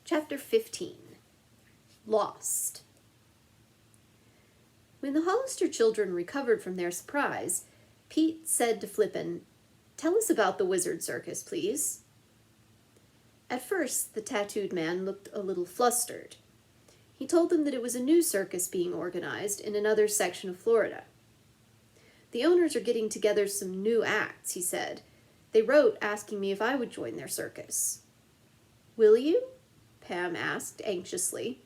Chapter 15. Lost. When the Hollister children recovered from their surprise, Pete said to Flippin, "Tell us about the Wizard Circus, please." At first, the tattooed man looked a little flustered. He told them that it was a new circus being organized in another section of Florida. "The owners are getting together some new acts," he said. "They wrote asking me if I would join their circus." "Will you?" Pam asked anxiously.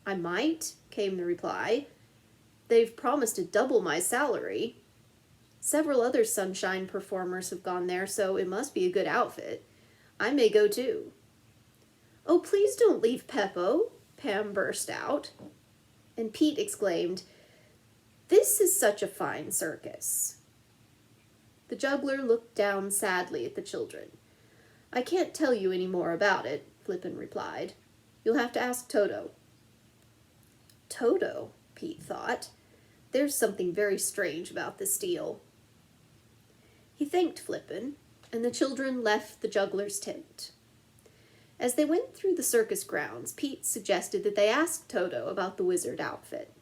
"I might," came the reply. "They've promised to double my salary. Several other Sunshine performers have gone there, so it must be a good outfit. I may go too." "Oh, please don't leave Peppo," Pam burst out. And Pete exclaimed, "This is such a fine circus." The juggler looked down sadly at the children. "I can't tell you any more about it," Flippin replied. "You'll have to ask Toto." Toto, Pete thought. There's something very strange about this deal. He thanked Flippin, and the children left the juggler's tent. As they went through the circus grounds, Pete suggested that they ask Toto about the wizard outfit.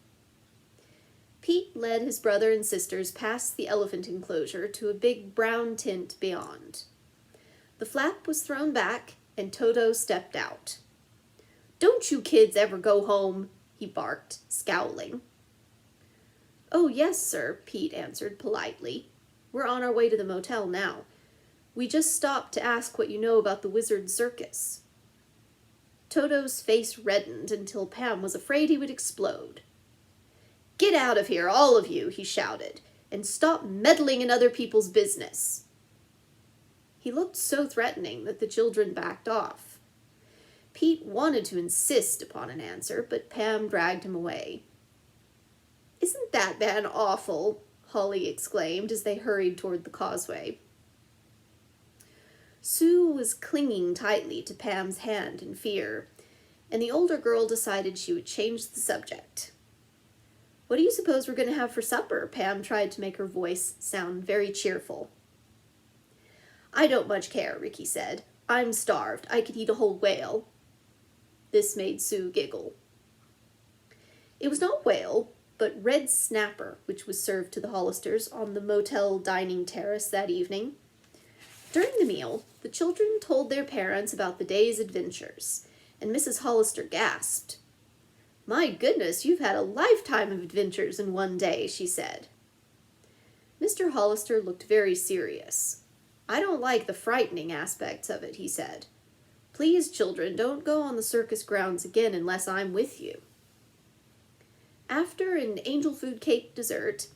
Pete led his brother and sisters past the elephant enclosure to a big brown tent beyond. The flap was thrown back, and Toto stepped out. "Don't you kids ever go home?" he barked, scowling. "Oh, yes, sir," Pete answered politely. "We're on our way to the motel now. We just stopped to ask what you know about the Wizard Circus." Toto's face reddened until Pam was afraid he would explode. "Get out of here, all of you," he shouted, "and stop meddling in other people's business." He looked so threatening that the children backed off. Pete wanted to insist upon an answer, but Pam dragged him away. "Isn't that man awful?" Holly exclaimed as they hurried toward the causeway. Sue was clinging tightly to Pam's hand in fear, and the older girl decided she would change the subject. "What do you suppose we're going to have for supper?" Pam tried to make her voice sound very cheerful. "I don't much care," Ricky said. "I'm starved. I could eat a whole whale." This made Sue giggle. It was not whale, but red snapper, which was served to the Hollisters on the motel dining terrace that evening. During the meal, the children told their parents about the day's adventures, and Mrs. Hollister gasped. "My goodness, you've had a lifetime of adventures in one day," she said. Mr. Hollister looked very serious. "I don't like the frightening aspects of it," he said. "Please, children, don't go on the circus grounds again unless I'm with you." After an angel food cake dessert,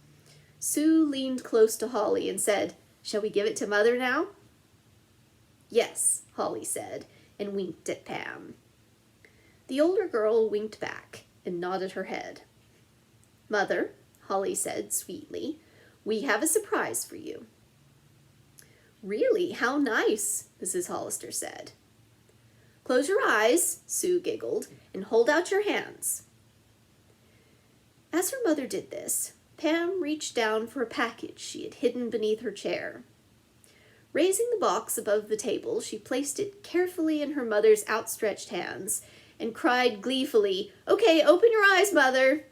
Sue leaned close to Holly and said, "Shall we give it to Mother now?" "Yes," Holly said, and winked at Pam. The older girl winked back and nodded her head. "Mother," Holly said sweetly, "we have a surprise for you." "Really? How nice," Mrs. Hollister said. "Close your eyes," Sue giggled, "and hold out your hands." As her mother did this, Pam reached down for a package she had hidden beneath her chair. Raising the box above the table, she placed it carefully in her mother's outstretched hands and cried gleefully, "Okay, open your eyes, Mother."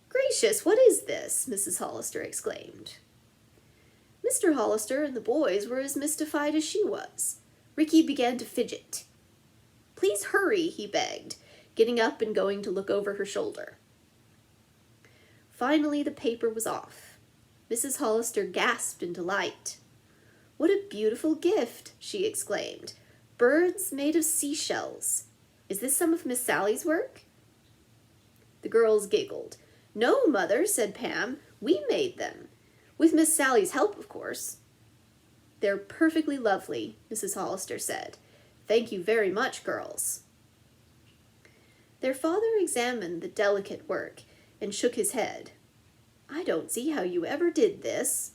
"Gracious, what is this?" Mrs. Hollister exclaimed. Mr. Hollister and the boys were as mystified as she was. Ricky began to fidget. "Please hurry," he begged, getting up and going to look over her shoulder. Finally, the paper was off. Mrs. Hollister gasped in delight. "What a beautiful gift," she exclaimed. "Birds made of seashells. Is this some of Miss Sally's work?" The girls giggled. "No, Mother," said Pam. "We made them. With Miss Sally's help, of course." "They're perfectly lovely," Mrs. Hollister said. "Thank you very much, girls." Their father examined the delicate work and shook his head. "I don't see how you ever did this."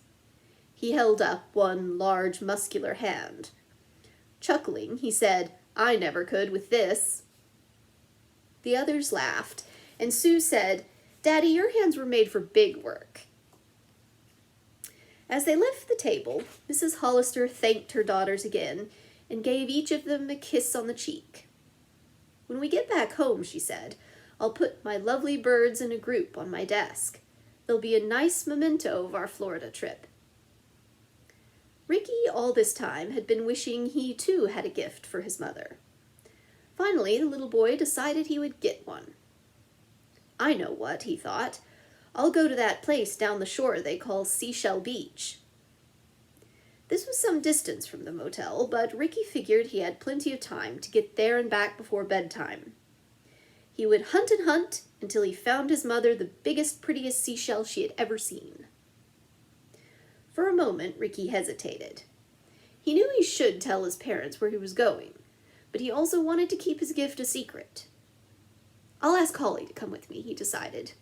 He held up one large muscular hand. Chuckling, he said, "I never could with this." The others laughed, and Sue said, "Daddy, your hands were made for big work." As they left the table, Mrs. Hollister thanked her daughters again and gave each of them a kiss on the cheek. "When we get back home," she said, "I'll put my lovely birds in a group on my desk. They'll be a nice memento of our Florida trip." Ricky, all this time, had been wishing he too had a gift for his mother. Finally, the little boy decided he would get one. "I know what," he thought. "I'll go to that place down the shore they call Seashell Beach." This was some distance from the motel, but Ricky figured he had plenty of time to get there and back before bedtime. He would hunt and hunt until he found his mother the biggest, prettiest seashell she had ever seen. For a moment, Ricky hesitated. He knew he should tell his parents where he was going, but he also wanted to keep his gift a secret. "I'll ask Holly to come with me," he decided.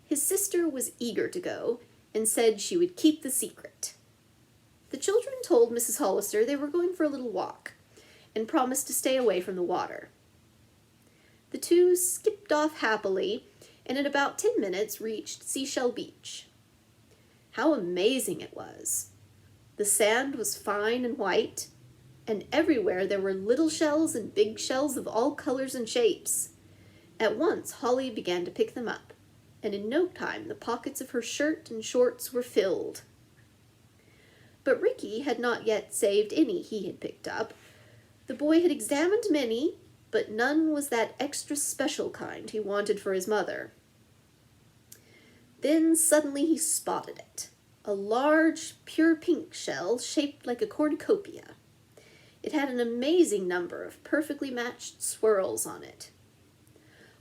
His sister was eager to go and said she would keep the secret. The children told Mrs. Hollister they were going for a little walk and promised to stay away from the water. The two skipped off happily and in about 10 minutes reached Seashell Beach. How amazing it was! The sand was fine and white, and everywhere there were little shells and big shells of all colors and shapes. At once Holly began to pick them up, and in no time the pockets of her shirt and shorts were filled. But Ricky had not yet saved any he had picked up. The boy had examined many, but none was that extra special kind he wanted for his mother. Then suddenly he spotted it, a large, pure pink shell shaped like a cornucopia. It had an amazing number of perfectly matched swirls on it.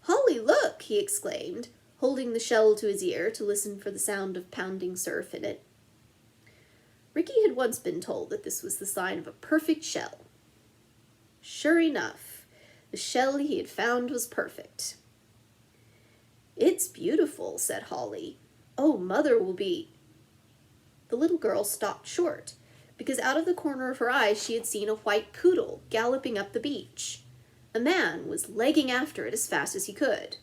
"Holly, look!" he exclaimed, holding the shell to his ear to listen for the sound of pounding surf in it. Ricky had once been told that this was the sign of a perfect shell. Sure enough, the shell he had found was perfect. "It's beautiful," said Holly. "Oh, Mother will be—" The little girl stopped short, because out of the corner of her eye she had seen a white poodle galloping up the beach. A man was legging after it as fast as he could.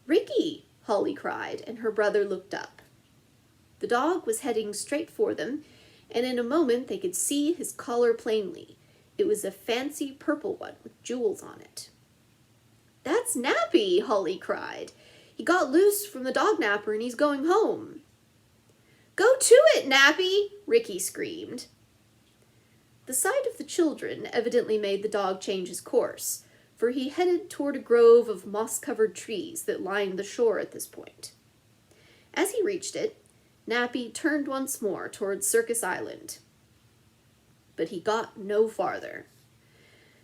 "Ricky!" Holly cried, and her brother looked up. The dog was heading straight for them, and in a moment they could see his collar plainly. It was a fancy purple one with jewels on it. "That's Nappy!" Holly cried. "He got loose from the dog napper and he's going home." "Go to it, Nappy!" Ricky screamed. The sight of the children evidently made the dog change his course, for he headed toward a grove of moss-covered trees that lined the shore at this point. As he reached it, Nappy turned once more toward Circus Island. But he got no farther.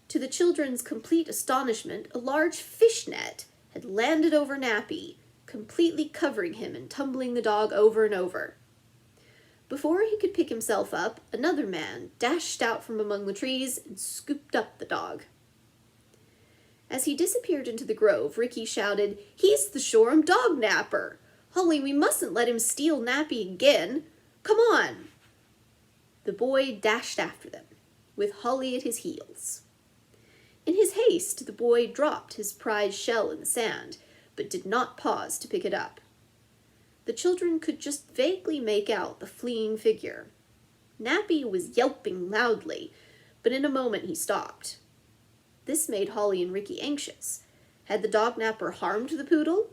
To the children's complete astonishment, a large fish net had landed over Nappy, completely covering him and tumbling the dog over and over. Before he could pick himself up, another man dashed out from among the trees and scooped up the dog. As he disappeared into the grove, Ricky shouted, "He's the Shoreham dog napper! Holly, we mustn't let him steal Nappy again! Come on!" The boy dashed after them, with Holly at his heels. In his haste, the boy dropped his prized shell in the sand, but did not pause to pick it up. The children could just vaguely make out the fleeing figure. Nappy was yelping loudly, but in a moment he stopped. This made Holly and Ricky anxious. Had the dog napper harmed the poodle?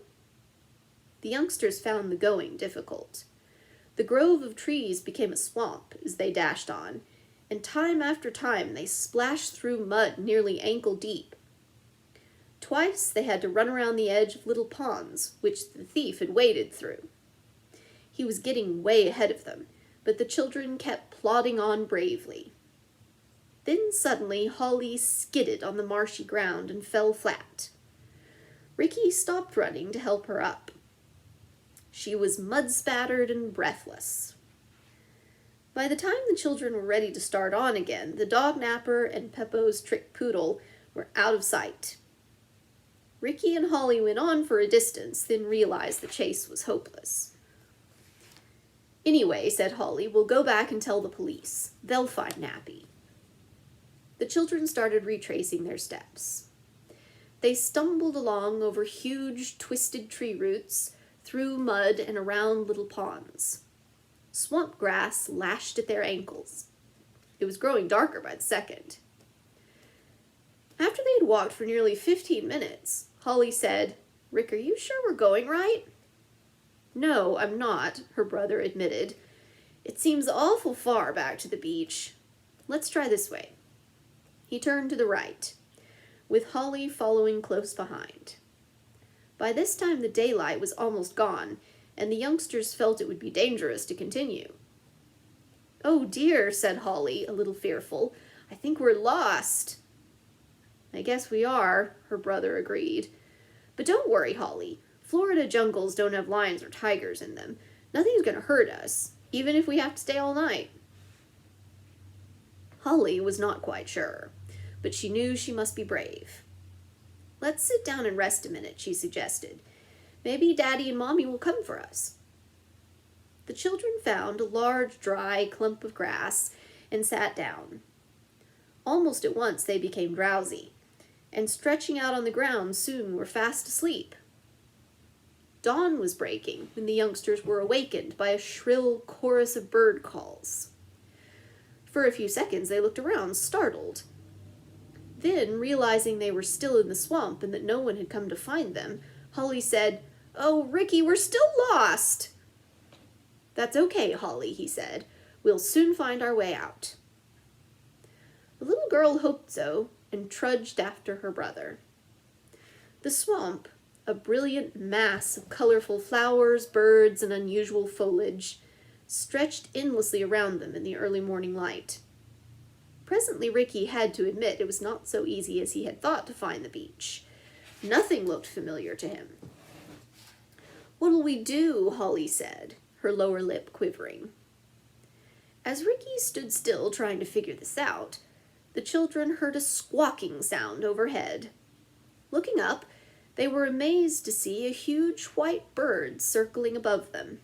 The youngsters found the going difficult. The grove of trees became a swamp as they dashed on, and time after time they splashed through mud nearly ankle deep. Twice they had to run around the edge of little ponds, which the thief had waded through. He was getting way ahead of them, but the children kept plodding on bravely. Then suddenly Holly skidded on the marshy ground and fell flat. Ricky stopped running to help her up. She was mud-spattered and breathless. By the time the children were ready to start on again, the dog napper and Peppo's trick poodle were out of sight. Ricky and Holly went on for a distance, then realized the chase was hopeless. "Anyway," said Holly, "we'll go back and tell the police. They'll find Nappy." The children started retracing their steps. They stumbled along over huge, twisted tree roots, through mud and around little ponds. Swamp grass lashed at their ankles. It was growing darker by the second. After they had walked for nearly 15 minutes, Holly said, "Rick, are you sure we're going right?" "No, I'm not," her brother admitted. "It seems awful far back to the beach. Let's try this way." He turned to the right, with Holly following close behind. By this time the daylight was almost gone, and the youngsters felt it would be dangerous to continue. "Oh dear," said Holly, a little fearful. "I think we're lost." "I guess we are," her brother agreed. "But don't worry, Holly. Florida jungles don't have lions or tigers in them. Nothing's going to hurt us, even if we have to stay all night." Holly was not quite sure, but she knew she must be brave. "Let's sit down and rest a minute," she suggested. "Maybe Daddy and Mommy will come for us." The children found a large, dry clump of grass and sat down. Almost at once they became drowsy, and stretching out on the ground soon were fast asleep. Dawn was breaking when the youngsters were awakened by a shrill chorus of bird calls. For a few seconds they looked around, startled. Then, realizing they were still in the swamp and that no one had come to find them, Holly said, "Oh, Ricky, we're still lost." "That's okay, Holly," he said. "We'll soon find our way out." The little girl hoped so, and trudged after her brother. The swamp, a brilliant mass of colorful flowers, birds, and unusual foliage, stretched endlessly around them in the early morning light. Presently Ricky had to admit it was not so easy as he had thought to find the beach. Nothing looked familiar to him. "What'll we do?" Holly said, her lower lip quivering. As Ricky stood still trying to figure this out, the children heard a squawking sound overhead. Looking up, they were amazed to see a huge white bird circling above them.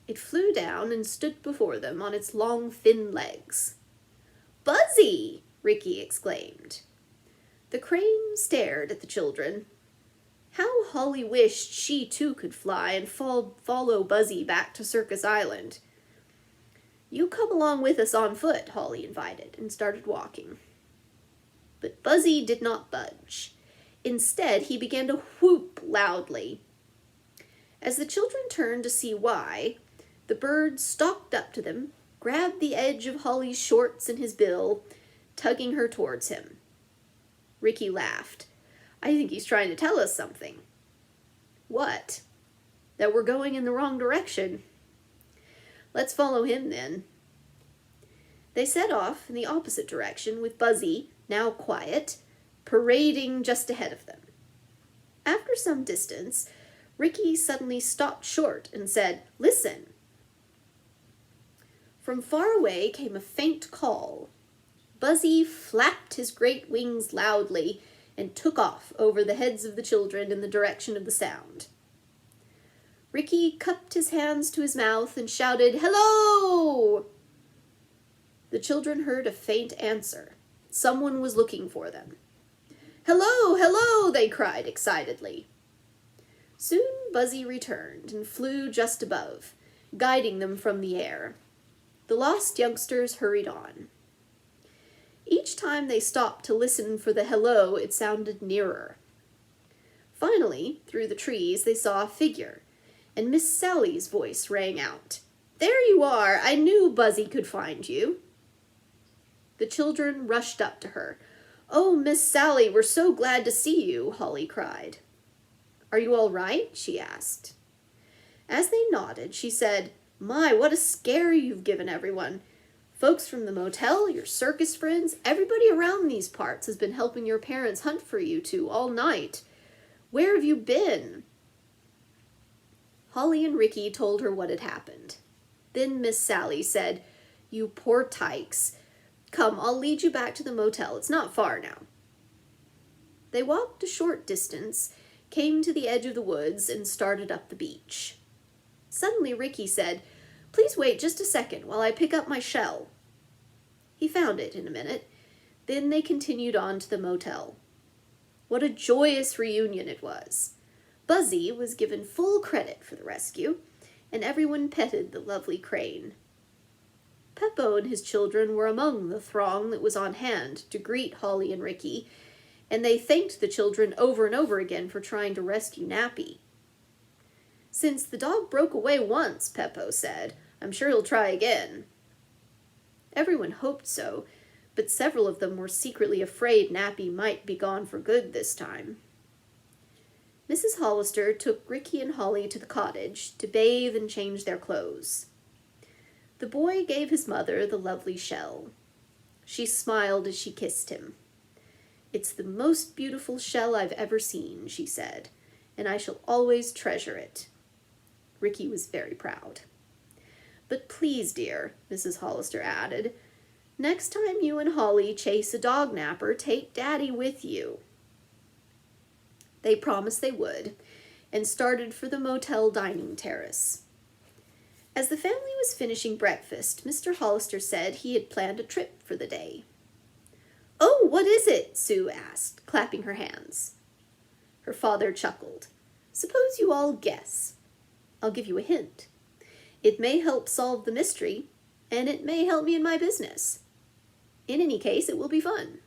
It flew down and stood before them on its long, thin legs. "Buzzy!" Ricky exclaimed. The crane stared at the children. How Holly wished she too could fly and follow Buzzy back to Circus Island. "You come along with us on foot," Holly invited, and started walking. But Buzzy did not budge. Instead, he began to whoop loudly. As the children turned to see why, the bird stalked up to them, grabbed the edge of Holly's shorts in his bill, tugging her towards him. Ricky laughed. "I think he's trying to tell us something." "What?" "That we're going in the wrong direction." "Let's follow him then." They set off in the opposite direction with Buzzy, now quiet, parading just ahead of them. After some distance, Ricky suddenly stopped short and said, "Listen." From far away came a faint call. Buzzy flapped his great wings loudly and took off over the heads of the children in the direction of the sound. Ricky cupped his hands to his mouth and shouted, "Hello!" The children heard a faint answer. Someone was looking for them. "Hello, hello!" they cried excitedly. Soon Buzzy returned and flew just above, guiding them from the air. The lost youngsters hurried on. Each time they stopped to listen for the hello, it sounded nearer. Finally, through the trees, they saw a figure, and Miss Sally's voice rang out. "There you are! I knew Buzzy could find you." The children rushed up to her. "Oh, Miss Sally, we're so glad to see you," Holly cried. "Are you all right?" she asked. As they nodded, she said, "My, what a scare you've given everyone. Folks from the motel, your circus friends, everybody around these parts has been helping your parents hunt for you two all night. Where have you been?" Holly and Ricky told her what had happened. Then Miss Sally said, "You poor tykes. Come, I'll lead you back to the motel. It's not far now." They walked a short distance, came to the edge of the woods, and started up the beach. Suddenly Ricky said, "Please wait just a second while I pick up my shell." He found it in a minute. Then they continued on to the motel. What a joyous reunion it was. Buzzy was given full credit for the rescue, and everyone petted the lovely crane. Peppo and his children were among the throng that was on hand to greet Holly and Ricky, and they thanked the children over and over again for trying to rescue Nappy. "Since the dog broke away once," Peppo said, "I'm sure he'll try again." Everyone hoped so, but several of them were secretly afraid Nappy might be gone for good this time. Mrs. Hollister took Ricky and Holly to the cottage to bathe and change their clothes. The boy gave his mother the lovely shell. She smiled as she kissed him. "It's the most beautiful shell I've ever seen," she said, "and I shall always treasure it." Ricky was very proud. "But please, dear," Mrs. Hollister added, "next time you and Holly chase a dog napper, take Daddy with you." They promised they would, and started for the motel dining terrace. As the family was finishing breakfast, Mr. Hollister said he had planned a trip for the day. "Oh, what is it?" Sue asked, clapping her hands. Her father chuckled. "Suppose you all guess. I'll give you a hint. It may help solve the mystery, and it may help me in my business. In any case, it will be fun."